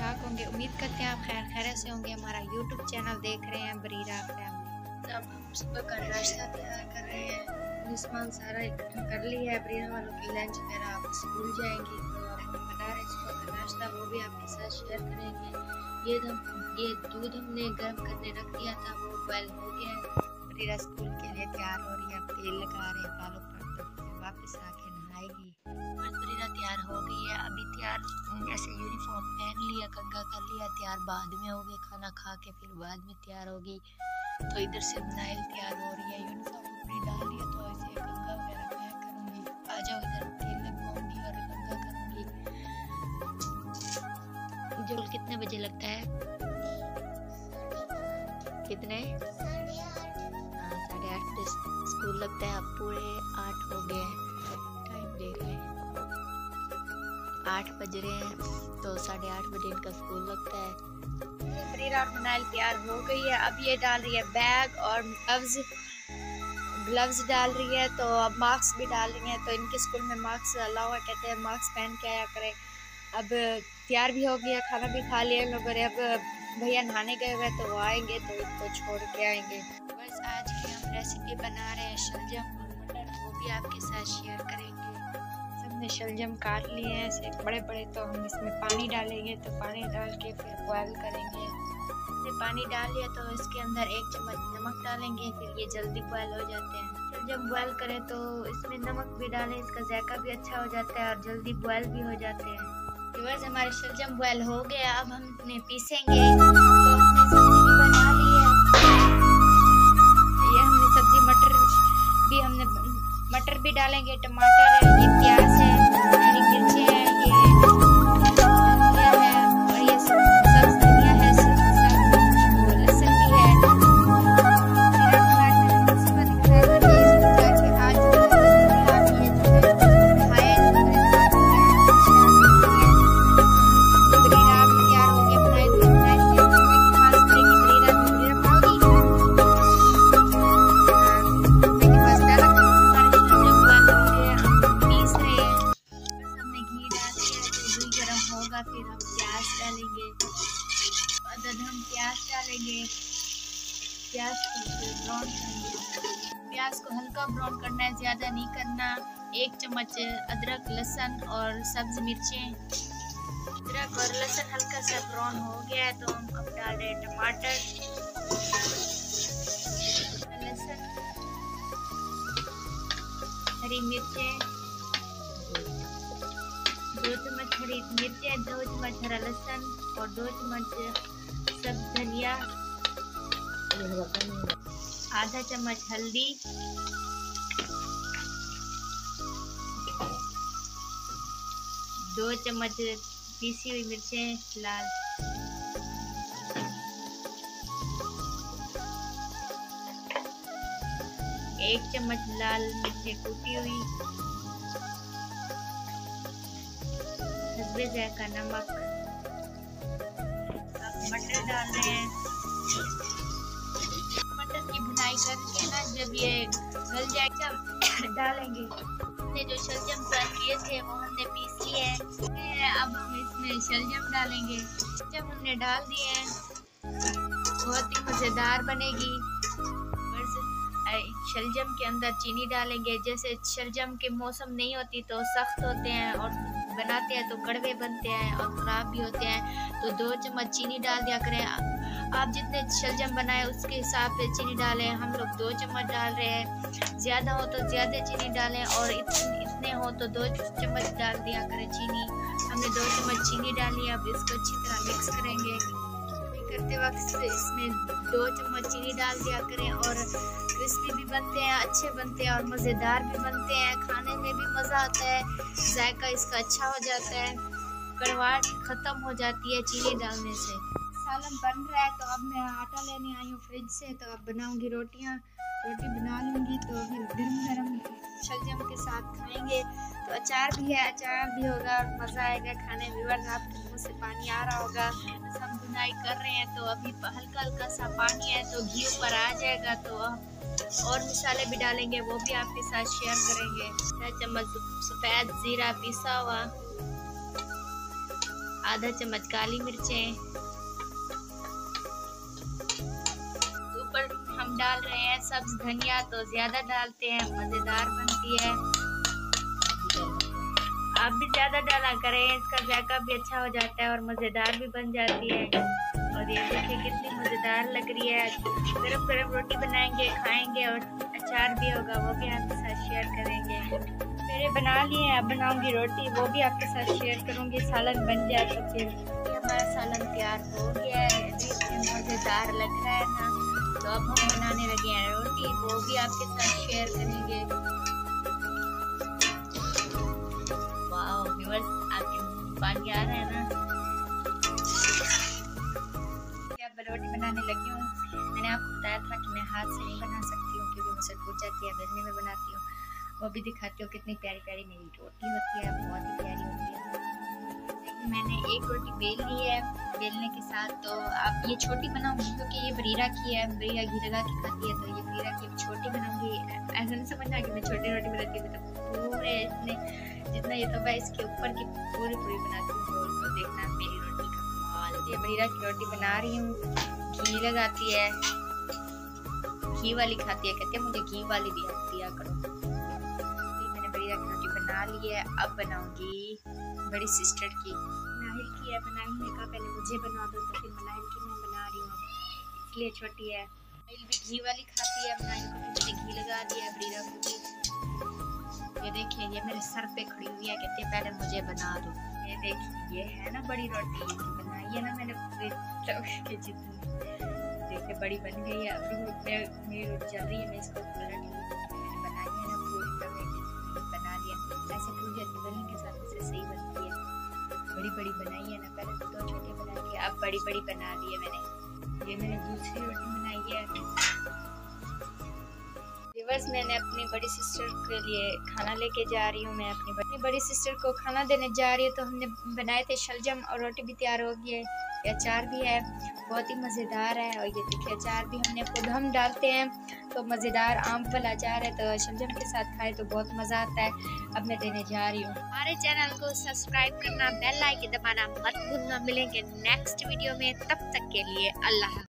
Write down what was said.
ठाक होंगे। उम्मीद करते हैं आप खैर खैरियत से होंगे। हमारा यूट्यूब चैनल देख रहे हैं बरीरा फैमिली। अब हम सुबह का नाश्ता तैयार कर रहे हैं। सामान सारा इकट्ठा कर लिया है। बरीरा वालों की लंच वगैरह आप स्कूल जाएंगे तो अब हम बना रहे हैं सुबह का नाश्ता, वो भी आपके साथ शेयर करेंगे। ये दूध हमने गर्म करने रख दिया था, वो बॉयल हो गया है। बरीरा स्कूल के लिए तैयार हो रही है। अब तेल लगा रहे हैं बालों पर, तो फिर वापस आके नहाएगी। बरीरा तैयार हो गई है। अभी तैयार ऐसे यूनिफॉर्म पहन लिया, कंघा कर लिया, तैयार बाद में होगी। खाना खा के फिर बाद में तैयार होगी। तो इधर से नाइल तैयार हो रही है। यूनिफॉर्म अपनी डाल लिया तो ऐसे कंघा वगैरह मैं करूँगी। आ जाओ इधर, तेल लगवाऊंगी और कंघा करूँगी। जोल कितने बजे लगता है? कितने? 8:30 बजे स्कूल लगता है। अब पूरे 8 हो गए। टाइम देख लें, 8 बज रहे हैं, तो 8:30 बजे इनका स्कूल लगता है। बरीरा और मनाइल तैयार हो गई है। अब ये डाल रही है बैग और ग्लव्स डाल रही है। तो अब मास्क भी डाल रही है। तो इनके स्कूल में मास्क अलाउ है, कहते हैं मास्क पहन के आया करें। अब तैयार भी हो गया, खाना भी खा लिया लोगों ने। अब भैया नहाने गए हुए तो वो आएंगे तो इनको छोड़ के आएंगे। बस आज की हम रेसिपी बना रहे हैं शलजम और मटर, वो भी आपके साथ शेयर करेंगे। सबने शलजम काट लिए हैं ऐसे बड़े बड़े। तो हम इसमें पानी डालेंगे, तो पानी डाल के फिर बॉयल करेंगे। हमने पानी डाल लिया तो इसके अंदर 1 चम्मच नमक डालेंगे, फिर ये जल्दी बॉयल हो जाते हैं। शलजम बॉयल करें तो इसमें नमक भी डालें, इसका जायका भी अच्छा हो जाता है और जल्दी बॉयल भी हो जाते हैं। व्यूअर्स, हमारे शलजम बॉयल हो गया। अब हम इन्हें पीसेंगे। तो हमने सब्जी भी बना ली है। ये हमने सब्जी मटर भी डालेंगे, टमाटर है, ये प्याज है, हरी मिर्ची है, ये धनिया है और ये सब्ज धनिया है, लहसुन भी है। फिर हम प्याज डालेंगे। हम प्याज डालेंगे, प्याज को ब्राउन करेंगे। प्याज को हल्का ब्राउन करना है, ज़्यादा नहीं करना। 1 चम्मच अदरक, लहसुन और सब्ज मिर्चें। अदरक और लहसुन हल्का सा ब्राउन हो गया है तो हम अब डाल रहे हैं टमाटर, लहसुन, हरी मिर्चें, 2 चम्मच हरी मिर्चें, 2 चम्मच हरा लहसुन और 2 चम्मच सब्ज धनिया, आधा चम्मच हल्दी, 2 चम्मच पीसी हुई मिर्चें लाल, 1 चम्मच लाल मिर्चें कूटी हुई, हस्बे जायका नमक। अब मटर डाल रहे हैं। मटर की भुनाई करके ना जब ये गल जाएगा डालेंगे। हमने जो शलजम फ्राई किए थे वो हमने पीस लिए हैं। अब हम इसमें शलजम डालेंगे। जब हमने डाल दिए हैं, बहुत ही मज़ेदार बनेगी। शलजम के अंदर चीनी डालेंगे। जैसे शलजम के मौसम नहीं होती तो सख्त होते हैं और बनाते हैं तो कड़वे बनते हैं और ख़राब भी होते हैं। तो 2 चम्मच चीनी डाल दिया करें। आप जितने शलजम बनाए उसके हिसाब से चीनी डालें। हम लोग 2 चम्मच डाल रहे हैं। ज़्यादा हो तो ज़्यादा चीनी डालें और इतने हो तो 2 चम्मच डाल दिया करें चीनी। हमने 2 चम्मच चीनी डाली। अब इसको अच्छी तरह मिक्स करेंगे। करते वक्त इसमें 2 चम्मच चीनी डाल दिया करें और क्रिस्पी भी बनते हैं, अच्छे बनते हैं और मज़ेदार भी बनते हैं। खाने में भी मज़ा आता है, जायका इसका अच्छा हो जाता है, कड़वाहट ख़त्म हो जाती है चीनी डालने से। सालन बन रहा है तो अब मैं आटा लेने आई हूँ फ्रिज से। तो अब बनाऊँगी रोटी बना लूँगी तो फिर गरम शलजम के साथ खाएँगे। तो अचार भी है, अचार भी होगा और मज़ा आएगा खाने में। व्यूअर्स, आपके मुँह से पानी आ रहा होगा। हम बुनाई कर रहे हैं तो अभी हल्का सा पानी है तो घी ऊपर आ जाएगा। तो और मसाले भी डालेंगे, वो भी आपके साथ शेयर करेंगे। 1 चम्मच सफ़ेद ज़ीरा पीसा हुआ, आधा चम्मच काली मिर्चें, ऊपर हम डाल रहे हैं सब्ज धनिया, तो ज्यादा डालते हैं, मजेदार बनती है। आप भी ज्यादा डाला करें, इसका जायका भी अच्छा हो जाता है और मजेदार भी बन जाती है। और ये देखिए कितनी मजेदार लग रही है। गरम गरम रोटी बनाएंगे, खाएंगे और अचार भी होगा, वो भी आपके साथ शेयर करेंगे। मेरे बना लिए, अब बनाऊंगी रोटी, वो भी आपके साथ शेयर करूंगी। सालन बन जाए तो फिर हमारा सालन तैयार हो गया है, इतनी मजेदार लग रहा है ना। तो अब हम बनाने लगे हैं रोटी, वो भी आपके साथ शेयर करेंगे। वाओ व्यूअर्स, आपके पानी आ रहा है ना। अब रोटी बनाने लगी हूँ। मैंने आपको बताया था कि मैं हाथ से नहीं बना सकती हूँ क्योंकि मुझसे टूट जाती है, बेलने में बनाती हूँ। वो भी दिखाती हूँ कितनी प्यारी प्यारी मेरी रोटी होती है, बहुत ही प्यारी होती है। मैंने एक रोटी बेल ली है, बेलने के साथ तो आप ये छोटी बनाऊंगी क्योंकि ये बरीरा की है, बरीरा घी लगा के खाती है, तो ये बरीरा की छोटी बनाऊंगी। ऐसा नहीं समझना कि मैं छोटी रोटी बनाती हूँ, तो पूरे इतने जितना ये तो इसके ऊपर की पूरी बनाती हूँ। तो देखना मेरी रोटी का कमाल। ये बरीरा की रोटी बना रही हूँ, घी लगाती है, घी वाली खाती है, कहती है मुझे घी वाली भी दिया करो। मैंने बरीरा की रोटी बना ली है, अब बनाऊंगी बड़ी सिस्टर की। मनाहिल की है, मनाहिल ने कहा पहले मुझे बना दो, तो फिर मनाहिल की मैं बना रही हूँ, इसलिए छोटी है। मनाहिल भी घी वाली खाती है, मनाहिल को भी मैंने घी लगा दिया है, बरीरा को भी। ये देखिए ये मेरे सर पे खड़ी हुई है, कहती है पहले मुझे बना दो। ये देखिए ये है ना बड़ी रोटी, बनाई है ना मैंने पूरे के जितनी। देखिए बड़ी बन गई है। अभी मेरी रोटी चल रही है, मैं इसको पलट मैंने बनाई है ना पूरी बना लिया। ऐसे टूट जाती बनने के साथ इससे सही बनती है। बड़ी बड़ी बनाई है ना, पहले तो 2 छोटी बनाई थी, अब बड़ी बड़ी बना ली है मैंने। ये मैंने दूसरी रोटी बनाई है। रिवर्स मैंने अपनी बड़ी सिस्टर के लिए खाना लेके जा रही हूँ। मैं अपनी बड़ी सिस्टर को खाना देने जा रही हूँ। तो हमने बनाए थे शलजम और रोटी भी तैयार हो गई है, अचार भी है, बहुत ही मज़ेदार है। और ये देखिए अचार भी हमने खुद हम डालते हैं, तो मज़ेदार आम वाला अचार है, तो शलजम के साथ खाए तो बहुत मज़ा आता है। अब मैं देने जा रही हूँ। हमारे चैनल को सब्सक्राइब करना, बेल आइकन दबाना मत भूलना। मिलेंगे नेक्स्ट वीडियो में, तब तक के लिए अल्लाह।